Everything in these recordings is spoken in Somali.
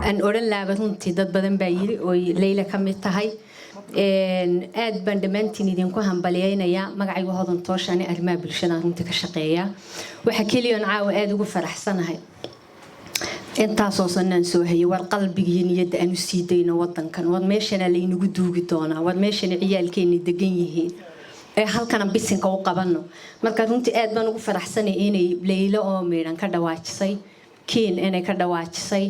أن أورن لابرونتي ضد بدن بايري وليلة كم تهاي aad baan dhamaantiin idinku hambalyeynaya magacaygu hodan tooshan arrimaha bulshada runtii ka shaqeeya waxa kaliya caawa aad ugu faraxsanahay intaas oo sanaan soo hayay war qalbiga niyada aanu siidayno wadankan wad meeshana la inagu duugi doonaa wad meeshana ciyaalkeena degan yihiin ee halkan bisinka u qabano marka runtii aad baan ugu faraxsanahay inay Leyla oo meeran ka dhawaajisay kiin inay ka dhawaajisay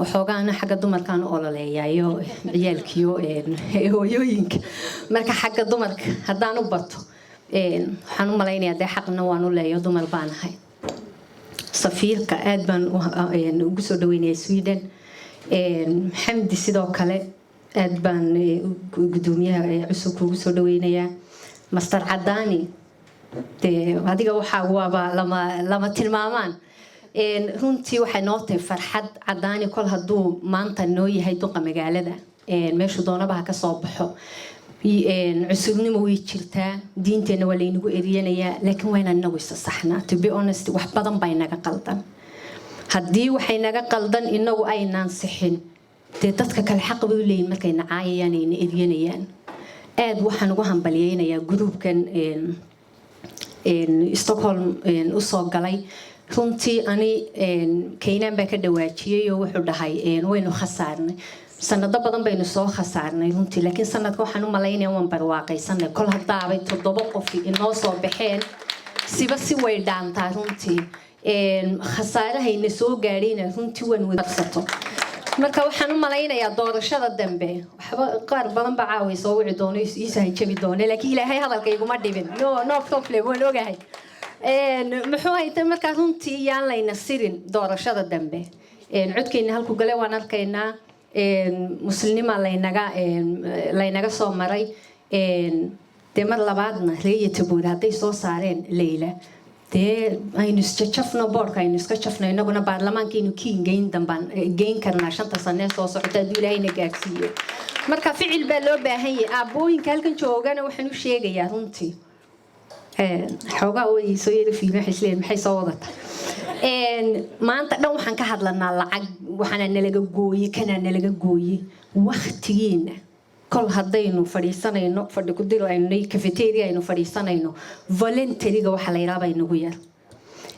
waxoogaana xagga dumarkan oo laleeyayo ciyaalkiyo hooyooyinka marka xagga dumarka hadaan u bato waxaan u maleynayaa xaqna waan u leeyahay dumar baan ahay safiirka aad baan ugu soo dhaweynay Sweden xamdi sidoo kale aad baan gudoomiyaha cusub ugu soo dhaweynayaa master Cadaani adiga waxa waaba lama tilmaamaan runtii waxay noo tahay farxad Cadaani kol haduu maanta noo yahay duqa magaalada meeshu doonaba ka soo baxo cusubnimo way jirtaa diinteena waa laynagu eriyanayaa laakiin waa inaan nagu isa saxnaa to be honest wax badan bay naga qaldan haddii waxay naga qaldan inagu aynaan sixin dadka kale xaq bay u leeyihiin markay nacaayayaan ay eriyanayaan aad waxaan ugu hambaliyeynayaa groupkan Stockholm u soo galay runtii ani keenan baa ka dhawaajiyay oo wuxuu dhahay waynu khasaarnay sanado badan baynu soo khasaarnay runtii laakiin sanadka waxaan u maleynayaa waan barwaaqaysanay kol hadaabay 7 qof inoo soo baxeen siba si way dhaantaa runtii khasaarahayna soo gaadhayna runtii waan wadsato marka waxaan u maleynayaa doorashada dambe waxba qaar badan baa caaway soo wici doono isahay jabi doono laakiin ilaahay hadalkaygu ma dhibin no problem waan ogahay muxuu haytay marka runtii yaan layna sirin doorashada dambe codkeena halku galay waan arkaynaa muslimnima laynaga soo maray mar labaadna reeyatabood hadday soo saareen Leyla aynu iska jafno boorka aynu iska jafno inaguna baarlamaankeenu kiin geyn karnaa 5 sano soo socota haduu ilaahayna gaarsiiyo marka ficil baa loo baahan yahay aabooyinka halkan joogana waxaan u sheegayaa runtii xoogaa way soo yiri fiimaha isleen maxay soo wadata maanta dhan waxaan ka hadlanaa lacag waxana nalaga gooyay kana nalaga gooyay waqtigeena kol hadaynu fadhiisanayno fadhi ku diro aynu cafeteria aynu fadhiisanayno voluntary-ga waxa la yiraahdaa inagu yar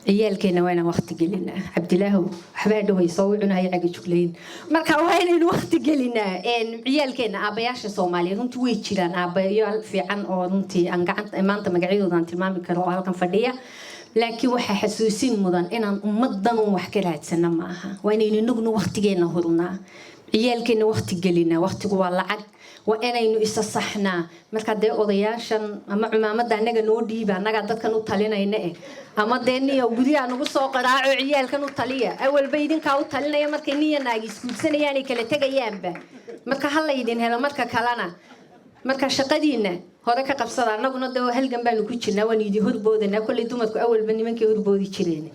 ciyaalkeena waa inaan waqti gelinaa Cabdilaahu waxba dhaway soo cunahay caga jugleyn marka waa inaan waqti gelinaa ciyaalkeena aabayaasha Soomaaliyeed runtii way jiraan aabayaal fiican oo runtii aan gacanta maanta magacyadoodan tilmaami karo oo halkan fadhiya laakiin waxa xasuusin mudan inaan ummadan wax ka raadsana ma aha waa inaynu inaguna waqtigeena hurnaa ciyaalkeena waqti gelinaa waqtigu waa lacag waa inaynu isa saxnaa marka odayaashan ama cumaamada anaga noo dhiiba anaga dadkan u talinayna ama deeniyo guriga nagu soo qaraaco ciyaalkan u taliya awalba idinka u talinaya markay niyanaagi iskuulsanayaan kala tagayaanba marka hal idin helo marka kalena marka shaqadiina hore ka qabsada anaguna halgan baanu ku jirnaa waan idin horboodana kulli dumarku awalba nimankii horboodi jireen